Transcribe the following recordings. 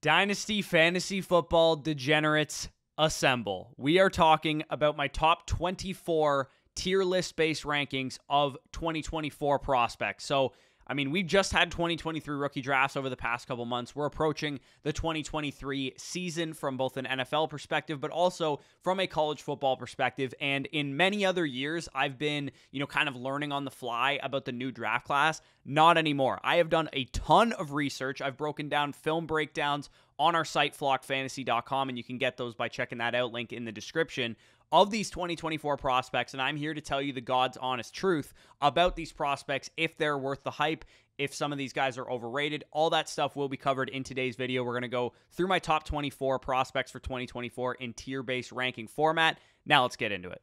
Dynasty fantasy football degenerates assemble. We are talking about my top 24 tier list based rankings of 2024 prospects. So, we've just had 2023 rookie drafts over the past couple months. We're approaching the 2023 season from both an NFL perspective, but also from a college football perspective. And in many other years, I've been, kind of learning on the fly about the new draft class. Not anymore. I have done a ton of research. I've broken down film breakdowns on our site, flockfantasy.com, and you can get those by checking that out, link in the description, of these 2024 prospects, and I'm here to tell you the God's honest truth about these prospects, if they're worth the hype, if some of these guys are overrated. All that stuff will be covered in today's video. We're going to go through my top 24 prospects for 2024 in tier-based ranking format. Now let's get into it.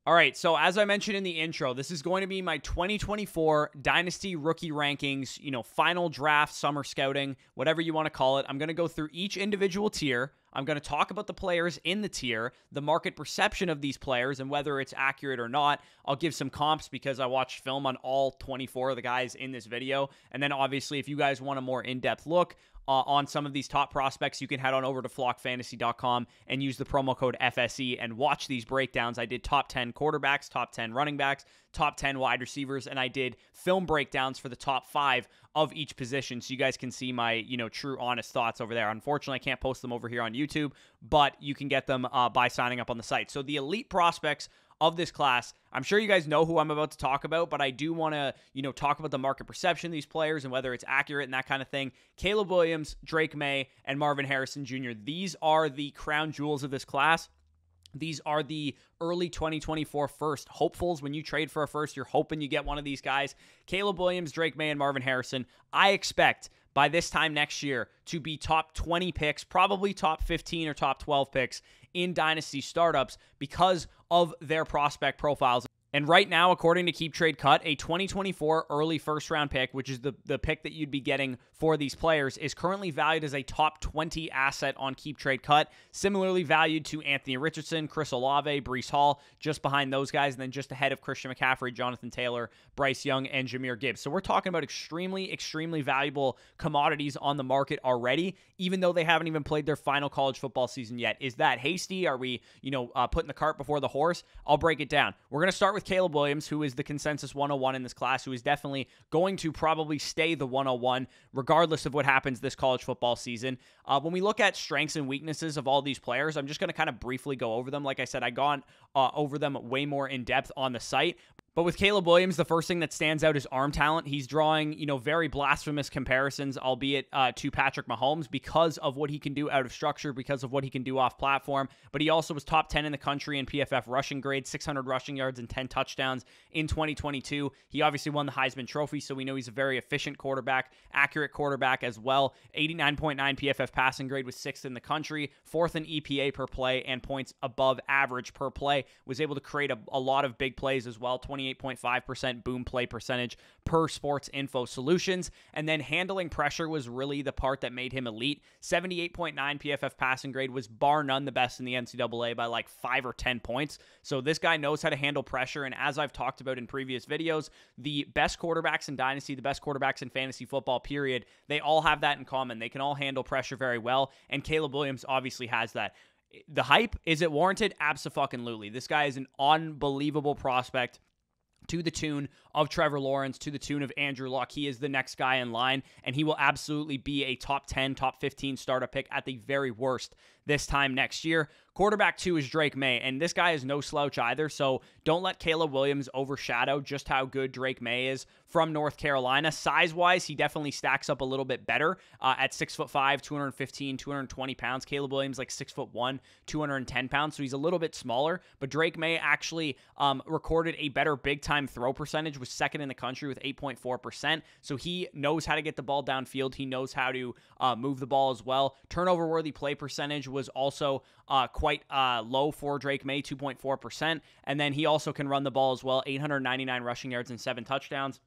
All right, so as I mentioned in the intro, this is going to be my 2024 Dynasty rookie rankings, final draft, summer scouting, whatever you want to call it. I'm going to go through each individual tier. I'm going to talk about the players in the tier, the market perception of these players, and whether it's accurate or not. I'll give some comps because I watched film on all 24 of the guys in this video. And then obviously, if you guys want a more in-depth look on some of these top prospects, you can head on over to flockfantasy.com and use the promo code FSE and watch these breakdowns. I did top 10 quarterbacks, top 10 running backs, top 10 wide receivers, and I did film breakdowns for the top 5 of each position, so you guys can see my, true, honest thoughts over there. Unfortunately, I can't post them over here on YouTube, but you can get them by signing up on the site. So the elite prospects of this class, I'm sure you guys know who I'm about to talk about, but I do want to, talk about the market perception of these players and whether it's accurate and that kind of thing. Caleb Williams, Drake May, and Marvin Harrison Jr. These are the crown jewels of this class. These are the early 2024 first hopefuls. When you trade for a first, you're hoping you get one of these guys. Caleb Williams, Drake May, and Marvin Harrison, I expect by this time next year to be top 20 picks, probably top 15 or top 12 picks in Dynasty startups because of their prospect profiles. And right now, according to Keep Trade Cut, a 2024 early first-round pick, which is the pick that you'd be getting for these players, is currently valued as a top 20 asset on Keep Trade Cut. Similarly valued to Anthony Richardson, Chris Olave, Breece Hall, just behind those guys, and then just ahead of Christian McCaffrey, Jonathan Taylor, Bryce Young, and Jahmyr Gibbs. So we're talking about extremely, extremely valuable commodities on the market already, even though they haven't even played their final college football season yet. Is that hasty? Are we, putting the cart before the horse? I'll break it down. We're going to start with Caleb Williams, who is the consensus 101 in this class, who is definitely going to probably stay the 101 regardless of what happens this college football season. When we look at strengths and weaknesses of all these players, I'm just going to kind of briefly go over them. Like I said, I've gone over them way more in depth on the site. But with Caleb Williams, the first thing that stands out is arm talent. He's drawing, very blasphemous comparisons, albeit to Patrick Mahomes, because of what he can do out of structure, because of what he can do off platform. But he also was top 10 in the country in PFF rushing grade, 600 rushing yards and 10 touchdowns in 2022. He obviously won the Heisman Trophy, so we know he's a very efficient quarterback, accurate quarterback as well. 89.9 PFF passing grade, was 6th in the country, 4th in EPA per play, and points above average per play. Was able to create a lot of big plays as well, 28.5% boom play percentage per Sports Info Solutions. And then handling pressure was really the part that made him elite. 78.9 PFF passing grade, was bar none the best in the NCAA by like 5 or 10 points. So this guy knows how to handle pressure. And as I've talked about in previous videos, the best quarterbacks in Dynasty, the best quarterbacks in fantasy football, period, they all have that in common. They can all handle pressure very well. And Caleb Williams obviously has that. The hype, is it warranted? Abso-fucking-lutely. This guy is an unbelievable prospect, to the tune of Trevor Lawrence, to the tune of Andrew Luck. He is the next guy in line, and he will absolutely be a top 10, top 15 startup pick at the very worst this time next year. Quarterback 2 is Drake May, and this guy is no slouch either, so don't let Caleb Williams overshadow just how good Drake May is from North Carolina. Size-wise, he definitely stacks up a little bit better at 6'5", 215, 220 pounds. Caleb Williams like 6'1", 210 pounds, so he's a little bit smaller, but Drake May actually recorded a better big-time throw percentage, was 2nd in the country with 8.4%, so he knows how to get the ball downfield. He knows how to move the ball as well. Turnover-worthy play percentage was also quite low for Drake May, 2.4%. And then he also can run the ball as well, 899 rushing yards and 7 touchdowns.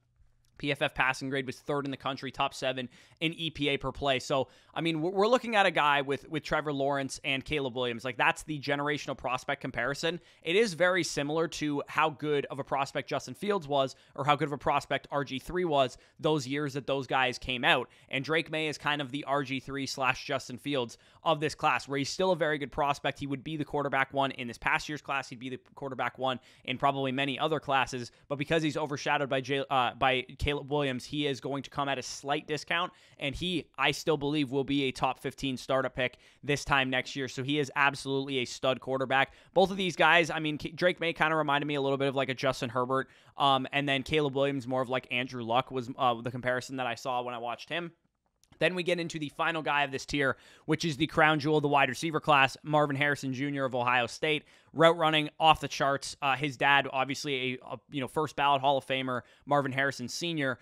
PFF passing grade was 3rd in the country, top 7 in EPA per play. So, I mean, we're looking at a guy with Trevor Lawrence and Caleb Williams. Like, that's the generational prospect comparison. It is very similar to how good of a prospect Justin Fields was, or how good of a prospect RG3 was those years that those guys came out. And Drake May is kind of the RG3 / Justin Fields of this class, where he's still a very good prospect. He would be the quarterback 1 in this past year's class. He'd be the quarterback 1 in probably many other classes. But because he's overshadowed by Caleb Williams, he is going to come at a slight discount, and I still believe, will be a top 15 startup pick this time next year. So he is absolutely a stud quarterback. Both of these guys, I mean, Drake May kind of reminded me a little bit of like a Justin Herbert, and then Caleb Williams more of like Andrew Luck was the comparison that I saw when I watched him. Then we get into the final guy of this tier, which is the crown jewel of the wide receiver class, Marvin Harrison Jr. of Ohio State. Route running off the charts. His dad, obviously a first ballot Hall of Famer, Marvin Harrison Sr.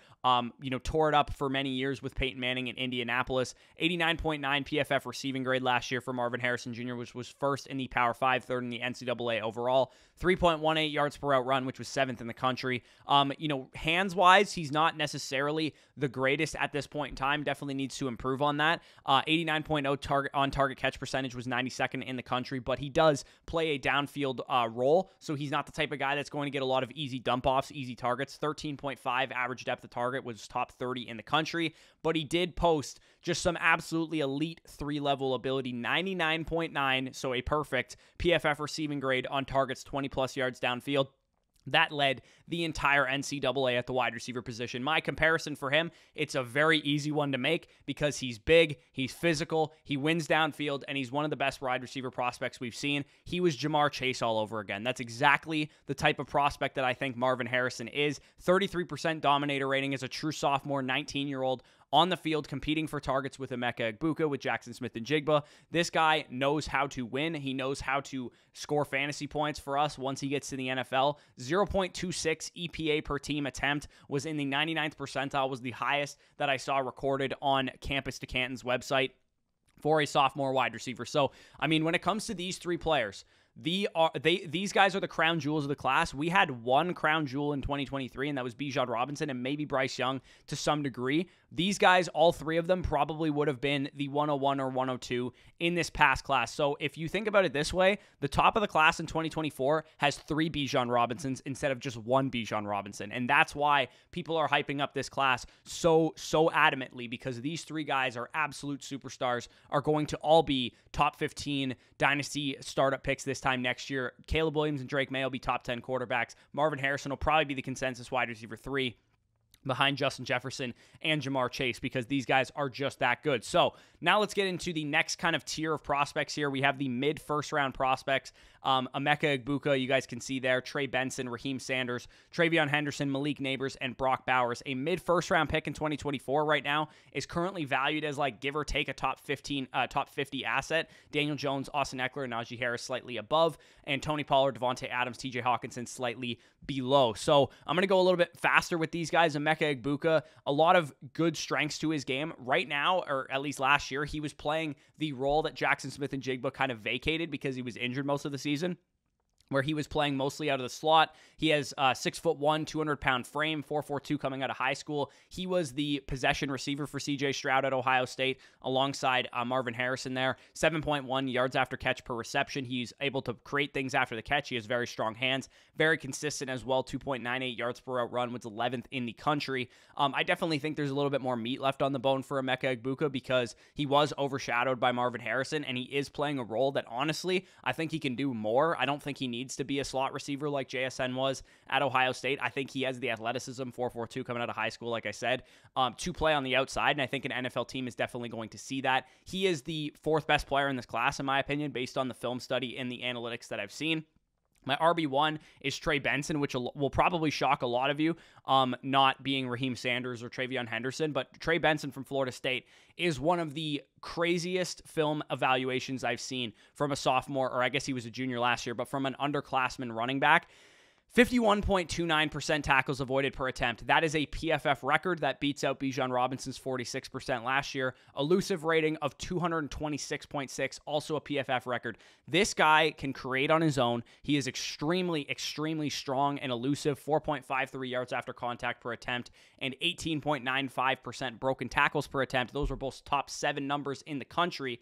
Tore it up for many years with Peyton Manning in Indianapolis. 89.9 PFF receiving grade last year for Marvin Harrison Jr., which was 1st in the Power 5, 3rd in the NCAA overall. 3.18 yards per route run, which was 7th in the country. Hands-wise, he's not necessarily the greatest at this point in time. Definitely needs to improve on that. 89.0 on-target catch percentage was 92nd in the country, but he does play a downfield role, so he's not the type of guy that's going to get a lot of easy dump-offs, easy targets. 13.5 average depth of target was top 30 in the country, but he did post just some absolutely elite 3-level ability, 99.9, so a perfect PFF receiving grade on targets 20-plus yards downfield. That led the entire NCAA at the wide receiver position. My comparison for him, it's a very easy one to make because he's big, he's physical, he wins downfield, and he's one of the best wide receiver prospects we've seen. He was Jamar Chase all over again. That's exactly the type of prospect that I think Marvin Harrison is. 33% dominator rating as a true sophomore, 19-year-old, on the field competing for targets with Emeka Egbuka, with Jackson Smith-Njigba. This guy knows how to win. He knows how to score fantasy points for us once he gets to the NFL. 0.26 EPA per team attempt was in the 99th percentile, was the highest that I saw recorded on Campus to Canton's website for a sophomore wide receiver. So, I mean, when it comes to these 3 players, these guys are the crown jewels of the class. We had one crown jewel in 2023, and that was Bijan Robinson and maybe Bryce Young to some degree. These guys, all 3 of them, probably would have been the 101 or 102 in this past class. So if you think about it this way, the top of the class in 2024 has 3 Bijan Robinsons instead of just 1 Bijan Robinson. And that's why people are hyping up this class so adamantly, because these 3 guys are absolute superstars, are going to all be top 15 Dynasty startup picks this time next year. Caleb Williams and Drake May will be top 10 quarterbacks. Marvin Harrison will probably be the consensus wide receiver 3 behind Justin Jefferson and Jamar Chase, because these guys are just that good. So now let's get into the next kind of tier of prospects here. We have the mid-first round prospects. Emeka Egbuka, you guys can see there. Trey Benson, Raheem Sanders, Travion Henderson, Malik Neighbors, and Brock Bowers. A mid-first round pick in 2024 right now is currently valued as, like, give or take a top 50 asset. Daniel Jones, Austin Eckler, and Najee Harris slightly above, and Tony Pollard, Devontae Adams, TJ Hawkinson slightly below. So I'm going to go a little bit faster with these guys. Emeka Egbuka, a lot of good strengths to his game. Right now, or at least last year, he was playing the role that Jackson Smith-Njigba kind of vacated because he was injured most of the season, where he was playing mostly out of the slot. He has 6'1", 200-pound frame, 4.42 coming out of high school. He was the possession receiver for C.J. Stroud at Ohio State alongside Marvin Harrison there. 7.1 yards after catch per reception. He's able to create things after the catch. He has very strong hands, very consistent as well. 2.98 yards per route run, was 11th in the country. I definitely think there's a little bit more meat left on the bone for Emeka Egbuka because he was overshadowed by Marvin Harrison, and he is playing a role that, honestly, I think he can do more. I don't think he needs to be a slot receiver like JSN was at Ohio State. I think he has the athleticism, 4.42 coming out of high school, like I said, to play on the outside, and I think an NFL team is definitely going to see that. He is the 4th best player in this class, in my opinion, based on the film study and the analytics that I've seen. My RB1 is Trey Benson, which will probably shock a lot of you, not being Raheem Sanders or Travion Henderson, but Trey Benson from Florida State is one of the craziest film evaluations I've seen from a sophomore, or I guess he was a junior last year, but from an underclassman running back. 51.29% tackles avoided per attempt. That is a PFF record that beats out Bijan Robinson's 46% last year. Elusive rating of 226.6, also a PFF record. This guy can create on his own. He is extremely, extremely strong and elusive. 4.53 yards after contact per attempt and 18.95% broken tackles per attempt. Those were both top 7 numbers in the country.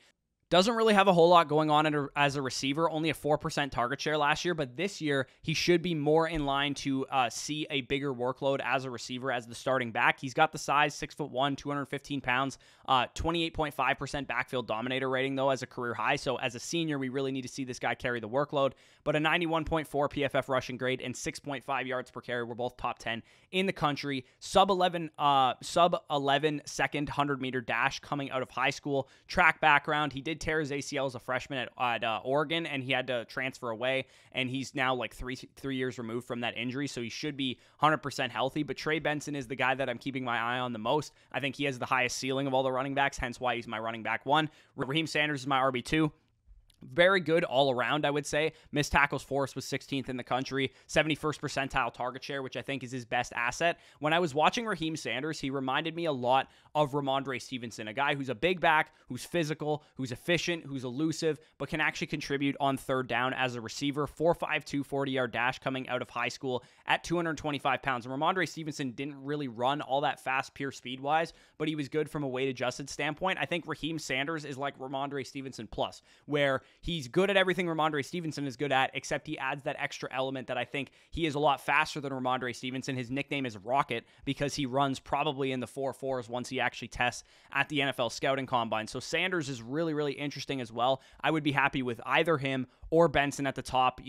Doesn't really have a whole lot going on as a receiver, only a 4% target share last year, but this year he should be more in line to see a bigger workload as a receiver as the starting back. He's got the size, 6'1", 215 pounds, 28.5% backfield dominator rating though as a career high. So as a senior, we really need to see this guy carry the workload, but a 91.4 PFF rushing grade and 6.5 yards per carry were both top 10 in the country. Sub 11 second 100-meter dash coming out of high school. Track background, he did tear his ACL as a freshman at Oregon, and he had to transfer away, and he's now like three years removed from that injury, so he should be 100% healthy. But Trey Benson is the guy that I'm keeping my eye on the most. I think he has the highest ceiling of all the running backs, hence why he's my running back 1. Raheem Sanders is my RB2. Very good all around, I would say. Missed tackles force was 16th in the country, 71st percentile target share, which I think is his best asset. When I was watching Raheem Sanders, he reminded me a lot of Ramondre Stevenson, a guy who's a big back, who's physical, who's efficient, who's elusive, but can actually contribute on third down as a receiver. 4.52 40-yard dash coming out of high school at 225 pounds. And Ramondre Stevenson didn't really run all that fast pure speed-wise, but he was good from a weight-adjusted standpoint. I think Raheem Sanders is like Ramondre Stevenson plus, where he's good at everything Ramondre Stevenson is good at, except he adds that extra element that I think he is a lot faster than Ramondre Stevenson. His nickname is Rocket because he runs probably in the 4.4s once he actually tests at the NFL scouting combine. So Sanders is really, really interesting as well. I would be happy with either him or Benson at the top,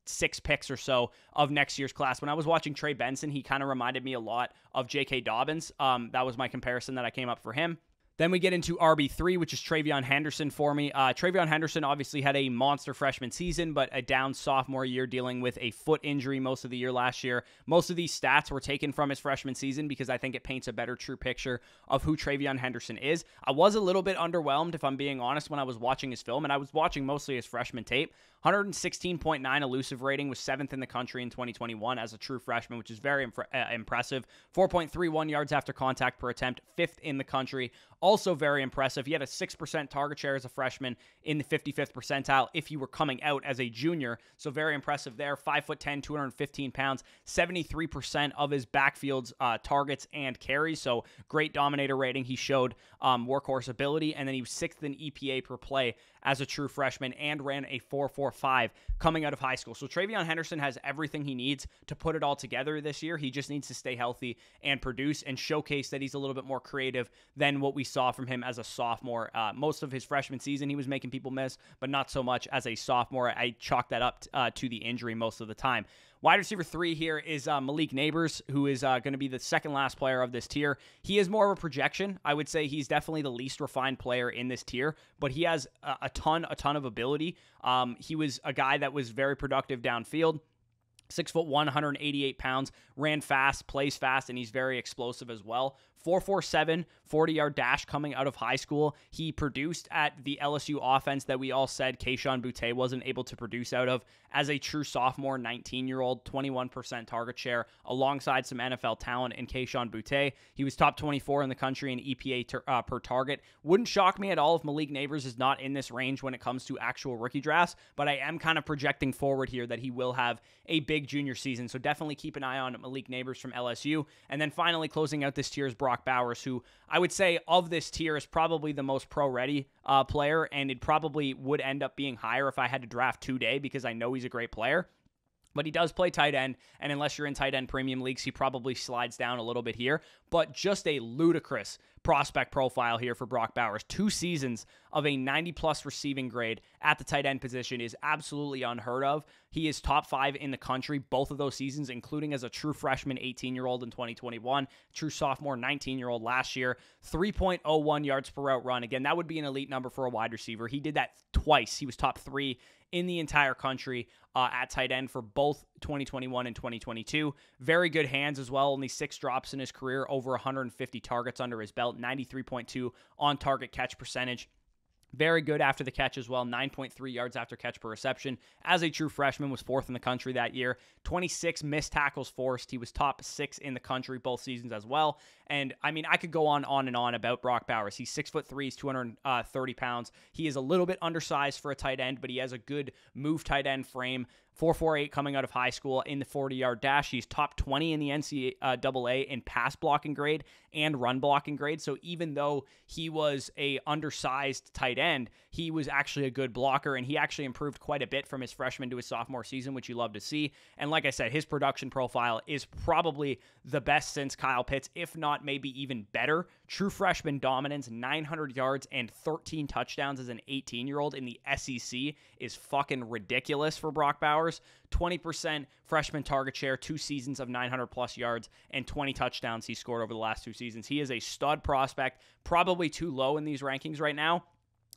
6 picks or so of next year's class. When I was watching Trey Benson, he kind of reminded me a lot of J.K. Dobbins. That was my comparison that I came up for him. Then we get into RB3, which is Travion Henderson for me. Travion Henderson obviously had a monster freshman season, but a down sophomore year dealing with a foot injury most of the year last year. Most of these stats were taken from his freshman season because I think it paints a better true picture of who Travion Henderson is. I was a little bit underwhelmed, if I'm being honest, when I was watching his film, and I was watching mostly his freshman tape. 116.9 elusive rating, was 7th in the country in 2021 as a true freshman, which is very impressive. 4.31 yards after contact per attempt, 5th in the country. Also very impressive. He had a 6% target share as a freshman in the 55th percentile if he were coming out as a junior. So very impressive there. 5'10", 215 pounds, 73% of his backfield's targets and carries. So great dominator rating. He showed workhorse ability, and then he was 6th in EPA per play as a true freshman and ran a 4.45 coming out of high school. So Travion Henderson has everything he needs to put it all together this year. He just needs to stay healthy and produce and showcase that he's a little bit more creative than what we saw from him as a sophomore. Most of his freshman season, he was making people miss, but not so much as a sophomore. I chalk that up to the injury most of the time. Wide receiver 3 here is Malik Neighbors, who is going to be the second last player of this tier. He is more of a projection. I would say he's definitely the least refined player in this tier, but he has a ton of ability. He was a guy that was very productive downfield. 6'1", 188 pounds, ran fast, plays fast, and he's very explosive as well. 4.47 40-yard dash coming out of high school. He produced at the LSU offense that we all said Kayshon Boutte wasn't able to produce out of as a true sophomore 19-year-old, 21% target share alongside some NFL talent in Kayshon Boutte. He was top 24 in the country in EPA per target. Wouldn't shock me at all if Malik Neighbors is not in this range when it comes to actual rookie drafts, but I am kind of projecting forward here that he will have a big junior season, so definitely keep an eye on Malik Neighbors from LSU. And then finally closing out this tier is Brock Bowers, who I would say of this tier is probably the most pro-ready player, and it probably would end up being higher if I had to draft today because I know he's a great player. But he does play tight end, and unless you're in tight end premium leagues, he probably slides down a little bit here. But just a ludicrous prospect profile here for Brock Bowers. 2 seasons of a 90-plus receiving grade at the tight end position is absolutely unheard of. He is top 5 in the country both of those seasons, including as a true freshman 18-year-old in 2021, true sophomore 19-year-old last year. 3.01 yards per route run. Again, that would be an elite number for a wide receiver. He did that twice. He was top 3 in the entire country at tight end for both 2021 and 2022. Very good hands as well. Only 6 drops in his career, over 150 targets under his belt, 93.2 on target catch percentage. Very good after the catch as well, 9.3 yards after catch per reception. As a true freshman, was 4th in the country that year. 26 missed tackles forced. He was top 6 in the country both seasons as well. And, I mean, I could go on and on about Brock Bowers. He's 6'3", he's 230 pounds. He is a little bit undersized for a tight end, but he has a good move tight end frame. 4.48 coming out of high school in the 40-yard dash. He's top 20 in the NCAA in pass blocking grade and run blocking grade. So even though he was a undersized tight end, he was actually a good blocker, and he actually improved quite a bit from his freshman to his sophomore season, which you love to see. And like I said, his production profile is probably the best since Kyle Pitts, if not maybe even better. True freshman dominance, 900 yards and 13 touchdowns as an 18-year-old in the SEC is fucking ridiculous for Brock Bowers. 20% freshman target share, 2 seasons of 900-plus yards, and 20 touchdowns he scored over the last 2 seasons. He is a stud prospect, probably too low in these rankings right now,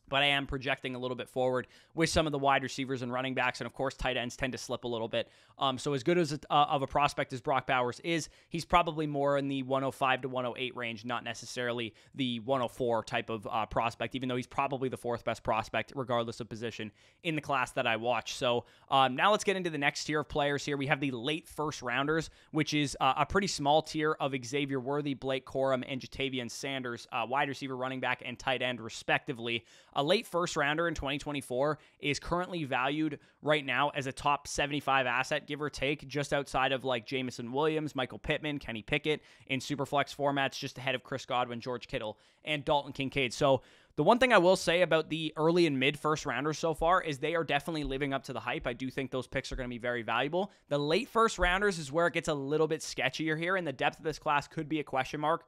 but I am projecting a little bit forward with some of the wide receivers and running backs, and of course tight ends tend to slip a little bit. So as good as of a prospect as Brock Bowers is, he's probably more in the 105 to 108 range, not necessarily the 104 type of prospect, even though he's probably the 4th best prospect regardless of position in the class that I watch. So now let's get into the next tier of players here. We have the late first rounders, which is a pretty small tier of Xavier Worthy, Blake Corum, and Jatavian Sanders, wide receiver, running back, and tight end respectively. A late first rounder in 2024 is currently valued right now as a top 75 asset, give or take, just outside of like Jamison Williams, Michael Pittman, Kenny Pickett in superflex formats, just ahead of Chris Godwin, George Kittle, and Dalton Kincaid. So the one thing I will say about the early and mid first rounders so far is they are definitely living up to the hype. I do think those picks are going to be very valuable. The late first rounders is where it gets a little bit sketchier here, and the depth of this class could be a question mark.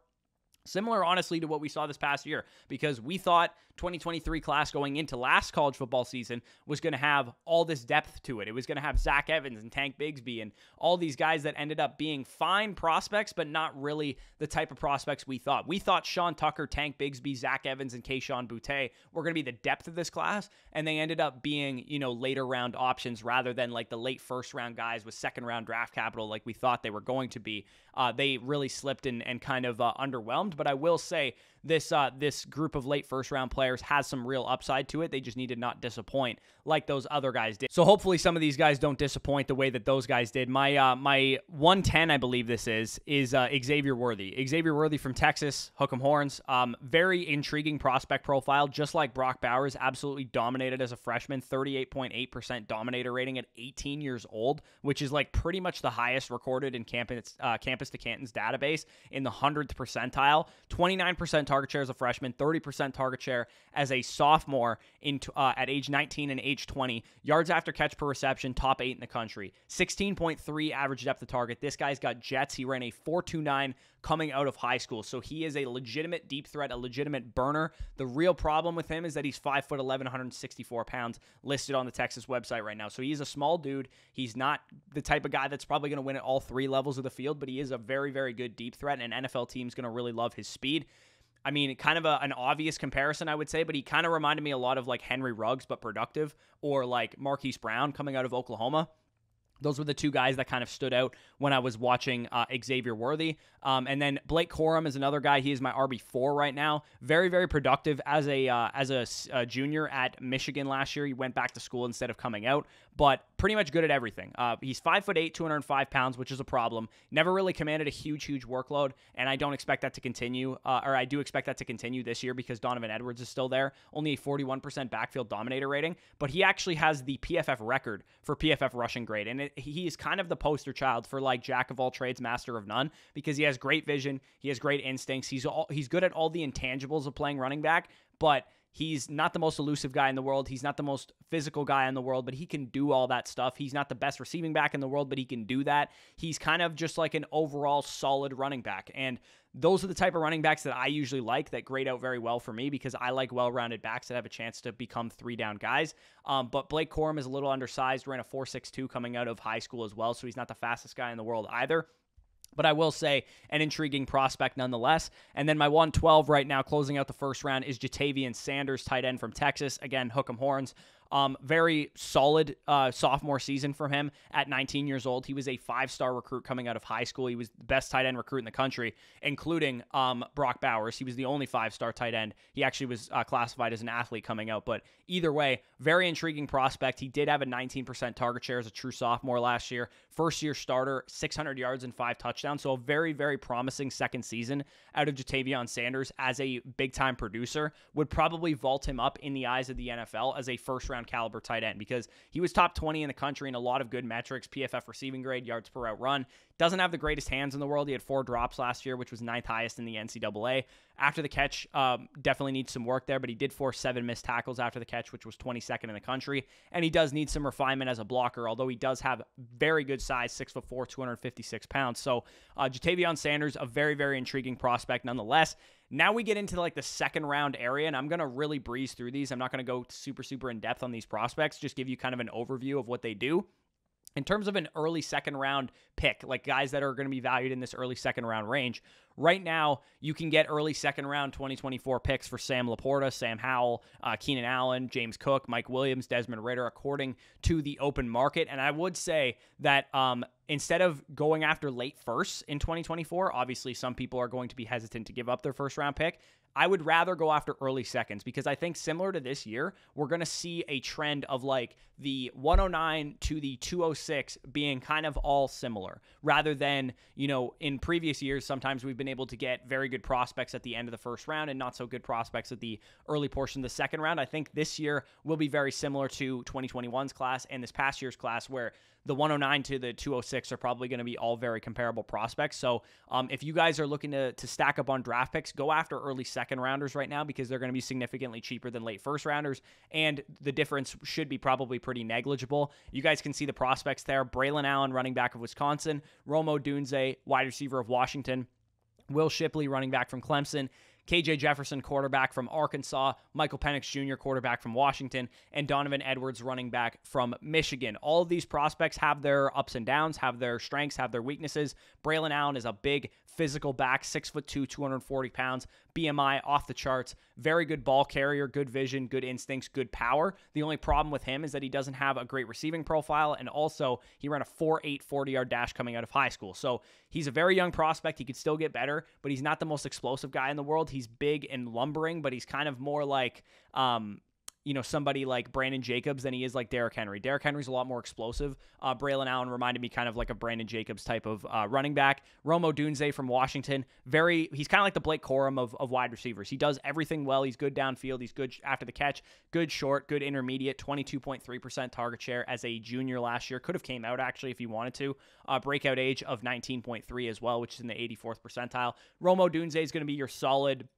Similar, honestly, to what we saw this past year, because we thought 2023 class going into last college football season was going to have all this depth to it. It was going to have Zach Evans and Tank Bigsby and all these guys that ended up being fine prospects, but not really the type of prospects we thought. We thought Sean Tucker, Tank Bigsby, Zach Evans, and Keyshawn Boutte were going to be the depth of this class, and they ended up being, later round options rather than like the late first round guys with second round draft capital like we thought they were going to be. They really slipped and kind of underwhelmed. But I will say this group of late first round players has some real upside to it. They just need to not disappoint like those other guys did. So hopefully some of these guys don't disappoint the way that those guys did. My 110, I believe this is Xavier Worthy. Xavier Worthy from Texas, hook 'em horns. Very intriguing prospect profile, just like Brock Bowers. Absolutely dominated as a freshman, 38.8% dominator rating at 18 years old, which is like pretty much the highest recorded in Campus to Canton's database in the 100th percentile. 29% target share as a freshman, 30% target share as a sophomore at age 19 and age 20. Yards after catch per reception, top 8 in the country. 16.3 average depth of target. This guy's got jets. He ran a 4.29 coming out of high school. So he is a legitimate deep threat, a legitimate burner. The real problem with him is that he's 5'11", 164 pounds, listed on the Texas website right now. So he's a small dude. He's not the type of guy that's probably going to win at all 3 levels of the field, but he is a very, very good deep threat, and an NFL team's going to really love his speed. I mean, kind of an obvious comparison, I would say, but he kind of reminded me a lot of like Henry Ruggs, but productive, or like Marquise Brown coming out of Oklahoma. Those were the 2 guys that kind of stood out when I was watching Xavier Worthy. And then Blake Corum is another guy. He is my RB4 right now. Very, very productive as a junior at Michigan last year. He went back to school instead of coming out, but pretty much good at everything. He's 5'8", 205 pounds, which is a problem. Never really commanded a huge workload, and I don't expect that to continue, or I do expect that to continue this year because Donovan Edwards is still there. Only a 41% backfield dominator rating, but he actually has the PFF record for PFF rushing grade, and he is kind of the poster child for like jack of all trades, master of none, because he has great vision, he has great instincts, he's good at all the intangibles of playing running back, but he's not the most elusive guy in the world. He's not the most physical guy in the world, but he can do all that stuff. He's not the best receiving back in the world, but he can do that. He's kind of just like an overall solid running back. And those are the type of running backs that I usually like, that grade out very well for me, because I like well-rounded backs that have a chance to become 3-down guys. But Blake Corum is a little undersized, ran a 4.62 coming out of high school as well, so he's not the fastest guy in the world either. But I will say an intriguing prospect nonetheless. And then my 112 right now, closing out the first round, is Jatavian Sanders, tight end from Texas. Again, hook 'em horns. Very solid sophomore season from him at 19 years old. He was a 5-star recruit coming out of high school. He was the best tight end recruit in the country, including Brock Bowers. He was the only 5-star tight end. He actually was classified as an athlete coming out. But either way, very intriguing prospect. He did have a 19% target share as a true sophomore last year. First-year starter, 600 yards and 5 touchdowns. So a very, very promising second season out of Jatavion Sanders as a big-time producer. Would probably vault him up in the eyes of the NFL as a first-round caliber tight end because he was top 20 in the country in a lot of good metrics, PFF receiving grade, yards per route run. Doesn't have the greatest hands in the world. He had 4 drops last year, which was 9th highest in the NCAA. After the catch, definitely needs some work there, but he did force 7 missed tackles after the catch, which was 22nd in the country. And he does need some refinement as a blocker, although he does have very good size, 6'4", 256 pounds. So Jatavion Sanders, a very, very intriguing prospect nonetheless. Now we get into like the second round area, and I'm going to really breeze through these. I'm not going to go super in depth on these prospects, just give you kind of an overview of what they do. In terms of an early second round pick, like guys that are going to be valued in this early second round range, right now you can get early second round 2024 picks for Sam Laporta, Sam Howell, Keenan Allen, James Cook, Mike Williams, Desmond Ridder, according to the open market. And I would say that instead of going after late firsts in 2024, obviously some people are going to be hesitant to give up their first round pick. I would rather go after early seconds because I think similar to this year, we're going to see a trend of like the 109 to the 206 being kind of all similar rather than, you know, in previous years, sometimes we've been able to get very good prospects at the end of the first round and not so good prospects at the early portion of the second round. I think this year will be very similar to 2021's class and this past year's class where the 109 to the 206 are probably going to be all very comparable prospects. So if you guys are looking to stack up on draft picks, go after early second rounders right now because they're going to be significantly cheaper than late first rounders. And the difference should be probably pretty negligible. You guys can see the prospects there. Braylon Allen, running back of Wisconsin. Rome Odunze, wide receiver of Washington. Will Shipley, running back from Clemson. KJ Jefferson, quarterback from Arkansas, Michael Penix Jr., quarterback from Washington, and Donovan Edwards, running back from Michigan. All of these prospects have their ups and downs, have their strengths, have their weaknesses. Braylon Allen is a big physical back, 6'2", 240 pounds, BMI off the charts, very good ball carrier, good vision, good instincts, good power. The only problem with him is that he doesn't have a great receiving profile, and also he ran a 4.8 40-yard dash coming out of high school. So he's a very young prospect. He could still get better, but he's not the most explosive guy in the world. He's big and lumbering, but he's kind of more like somebody like Brandon Jacobs than he is like Derrick Henry. Derrick Henry's a lot more explosive. Braylon Allen reminded me kind of like a Brandon Jacobs type of running back. Rome Odunze from Washington, he's kind of like the Blake Corum of wide receivers. He does everything well. He's good downfield. He's good after the catch, good short, good intermediate, 22.3% target share as a junior last year. Could have came out actually if he wanted to. Breakout age of 19.3 as well, which is in the 84th percentile. Rome Odunze is going to be your solid,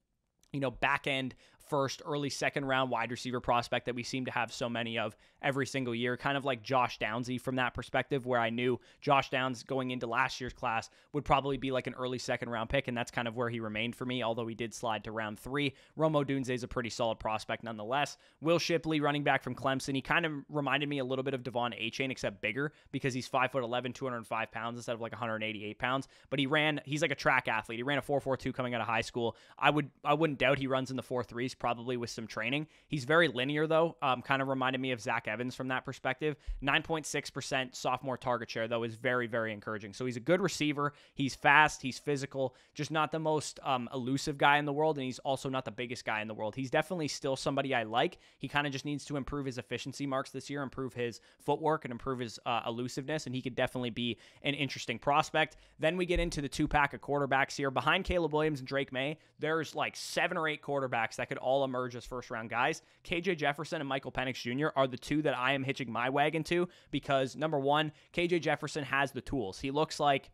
back end first, early second round wide receiver prospect that we seem to have so many of every single year, kind of like Josh Downsy from that perspective, where I knew Josh Downs going into last year's class would probably be like an early second round pick, and that's kind of where he remained for me, although he did slide to round 3. Rome Odunze is a pretty solid prospect nonetheless. Will Shipley, running back from Clemson, he kind of reminded me a little bit of Devon Achane, except bigger because he's 5'11", 205 pounds instead of like 188 pounds, but he's like a track athlete. He ran a 4.42 coming out of high school. I wouldn't doubt he runs in the 4.3s probably with some training. He's very linear though, kind of reminded me of Zach Evans from that perspective. 9.6% sophomore target share though is very, very encouraging. So he's a good receiver. He's fast. He's physical, just not the most elusive guy in the world, and he's also not the biggest guy in the world. He's definitely still somebody I like. He kind of just needs to improve his efficiency marks this year, improve his footwork, and improve his elusiveness, and he could definitely be an interesting prospect. Then we get into the 2-pack of quarterbacks here. Behind Caleb Williams and Drake May, there's like 7 or 8 quarterbacks that could all emerge as first-round guys. KJ Jefferson and Michael Penix Jr. are the 2 that I am hitching my wagon to because, number one, KJ Jefferson has the tools. He looks like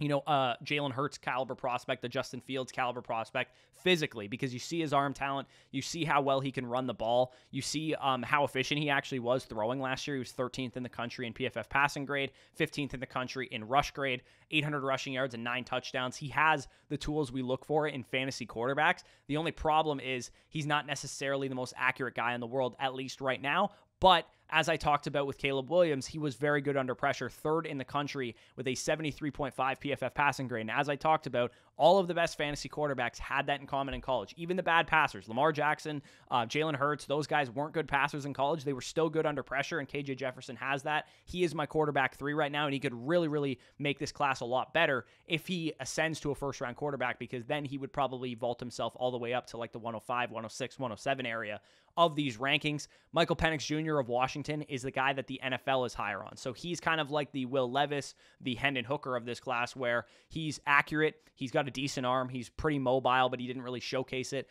Jalen Hurts caliber prospect, the Justin Fields caliber prospect physically, because you see his arm talent, you see how well he can run the ball, you see how efficient he actually was throwing last year. He was 13th in the country in PFF passing grade, 15th in the country in rush grade, 800 rushing yards and 9 touchdowns. He has the tools we look for in fantasy quarterbacks. The only problem is he's not necessarily the most accurate guy in the world, at least right now. But As I talked about with Caleb Williams, he was very good under pressure, third in the country with a 73.5 PFF passing grade. And as I talked about, all of the best fantasy quarterbacks had that in common in college. Even the bad passers, Lamar Jackson, Jalen Hurts, those guys weren't good passers in college. They were still good under pressure, and KJ Jefferson has that. He is my quarterback 3 right now, and he could really, really make this class a lot better if he ascends to a first-round quarterback, because then he would probably vault himself all the way up to like the 105, 106, 107 area of these rankings. Michael Penix Jr. of Washington is the guy that the NFL is higher on. So he's kind of like the Will Levis, the Hendon Hooker of this class, where he's accurate, he's got a decent arm, he's pretty mobile, but he didn't really showcase it.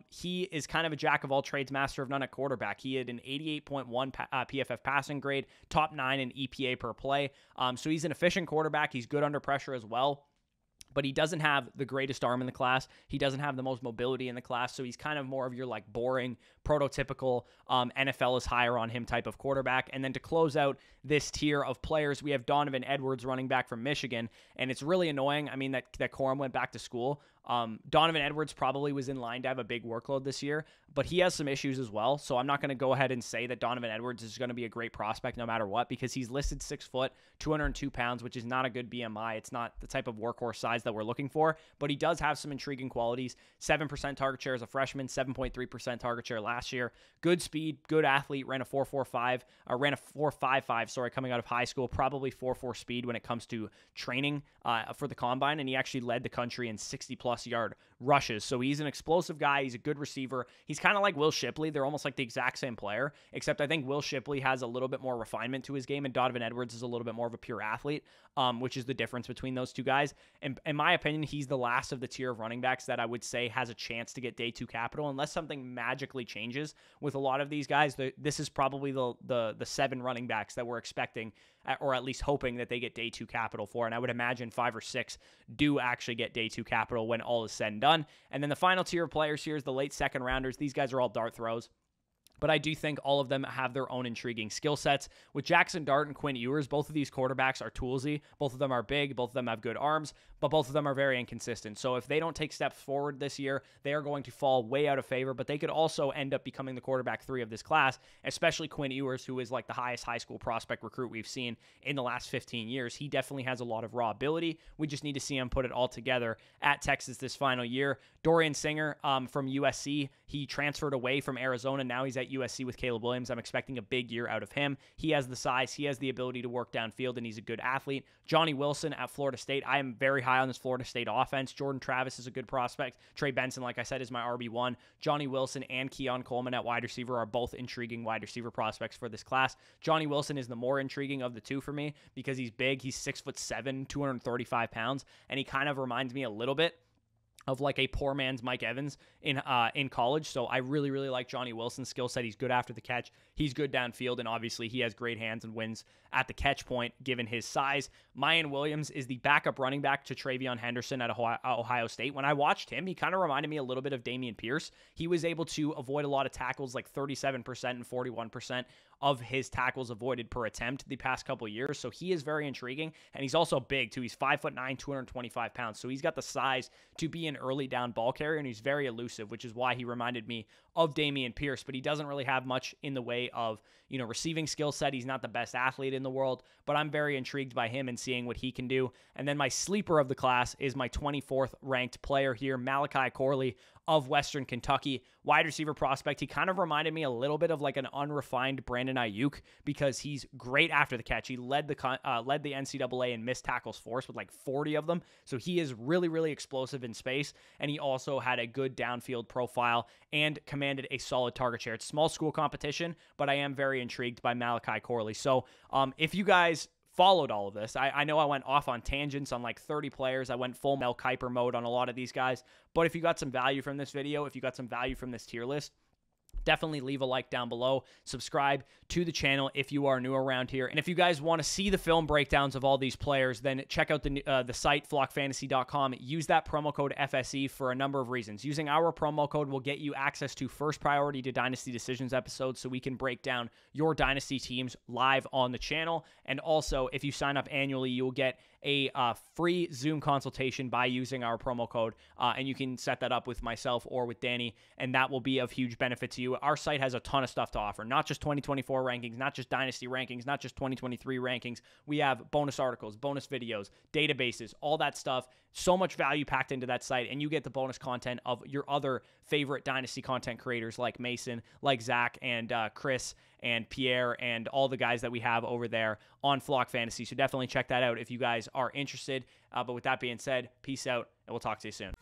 He is kind of a jack of all trades, master of none at quarterback. He had an 88.1 PFF passing grade, top 9 in EPA per play. So he's an efficient quarterback. He's good under pressure as well, but he doesn't have the greatest arm in the class. He doesn't have the most mobility in the class, so he's kind of more of your like boring, prototypical NFL is higher on him type of quarterback. And then to close out this tier of players, we have Donovan Edwards, running back from Michigan, and it's really annoying. I mean, that Corum went back to school. Donovan Edwards probably was in line to have a big workload this year, but he has some issues as well. So I'm not going to go ahead and say that Donovan Edwards is going to be a great prospect no matter what, because he's listed 6 foot, 202 pounds, which is not a good BMI. It's not the type of workhorse size that we're looking for, but he does have some intriguing qualities. 7% target share as a freshman, 7.3% target share last year. Good speed, good athlete, ran a 4.55, sorry, coming out of high school, probably 4.4 speed when it comes to training for the combine, and he actually led the country in 60+ yard rushes. So he's an explosive guy. He's a good receiver. He's kind of like Will Shipley. They're almost like the exact same player, except I think Will Shipley has a little bit more refinement to his game, and Donovan Edwards is a little bit more of a pure athlete, which is the difference between those two guys. And in my opinion, he's the last of the tier of running backs that I would say has a chance to get day 2 capital, unless something magically changes with a lot of these guys. This is probably the 7 running backs that we're expecting, or at least hoping that they get day 2 capital for. And I would imagine 5 or 6 do actually get day 2 capital when all is said and done. And then the final tier of players here is the late second rounders. These guys are all dart throws, but I do think all of them have their own intriguing skill sets. With Jackson Dart and Quinn Ewers, both of these quarterbacks are toolsy. Both of them are big. Both of them have good arms, but both of them are very inconsistent. So if they don't take steps forward this year, they are going to fall way out of favor, but they could also end up becoming the quarterback 3 of this class, especially Quinn Ewers, who is like the highest high school prospect recruit we've seen in the last 15 years. He definitely has a lot of raw ability. We just need to see him put it all together at Texas this final year. Dorian Singer from USC, he transferred away from Arizona. Now he's at USC with Caleb Williams. I'm expecting a big year out of him. He has the size, he has the ability to work downfield, and he's a good athlete. Johnny Wilson at Florida State. I am very high on this Florida State offense. Jordan Travis is a good prospect. Trey Benson, like I said, is my RB1. Johnny Wilson and Keon Coleman at wide receiver are both intriguing wide receiver prospects for this class. Johnny Wilson is the more intriguing of the two for me because he's big. He's 6'7", 235 pounds, and he kind of reminds me a little bit of like a poor man's Mike Evans in college. So I really, really like Johnny Wilson's skill set. He's good after the catch. He's good downfield, and obviously he has great hands and wins at the catch point given his size. Mayan Williams is the backup running back to Travion Henderson at Ohio State. When I watched him, he kind of reminded me a little bit of Dameon Pierce. He was able to avoid a lot of tackles, like 37% and 41% of his tackles avoided per attempt the past couple of years. So he is very intriguing, and he's also big too. He's 5'9", 225 pounds. So he's got the size to be an early down ball carrier, and he's very elusive, which is why he reminded me of Dameon Pierce, but he doesn't really have much in the way of, receiving skill set. He's not the best athlete in the world, but I'm very intrigued by him and seeing what he can do. And then my sleeper of the class is my 24th ranked player here, Malachi Corley of Western Kentucky, wide receiver prospect. He kind of reminded me a little bit of like an unrefined Brandon Ayuk because he's great after the catch. He led the NCAA in missed tackles force with like 40 of them. So he is really, really explosive in space, and he also had a good downfield profile and commanded a solid target share. It's small school competition, but I am very intrigued by Malachi Corley. So if you guys followed all of this, I know I went off on tangents on like 30 players. I went full Mel Kiper mode on a lot of these guys. But if you got some value from this video, if you got some value from this tier list, definitely leave a like down below. Subscribe to the channel if you are new around here. And if you guys want to see the film breakdowns of all these players, then check out the site, flockfantasy.com. Use that promo code FSE for a number of reasons. Using our promo code will get you access to first priority to Dynasty Decisions episodes, so we can break down your Dynasty teams live on the channel. And also, if you sign up annually, you will get a free Zoom consultation by using our promo code, and you can set that up with myself or with Danny, and that will be of huge benefit to you. you. Our site has a ton of stuff to offer, not just 2024 rankings, not just Dynasty rankings, not just 2023 rankings. We have bonus articles, bonus videos, databases, all that stuff. So much value packed into that site, and you get the bonus content of your other favorite Dynasty content creators like Mason, like Zach, and Chris, and Pierre, and all the guys that we have over there on Flock Fantasy. So definitely check that out if you guys are interested. But with that being said, peace out, and we'll talk to you soon.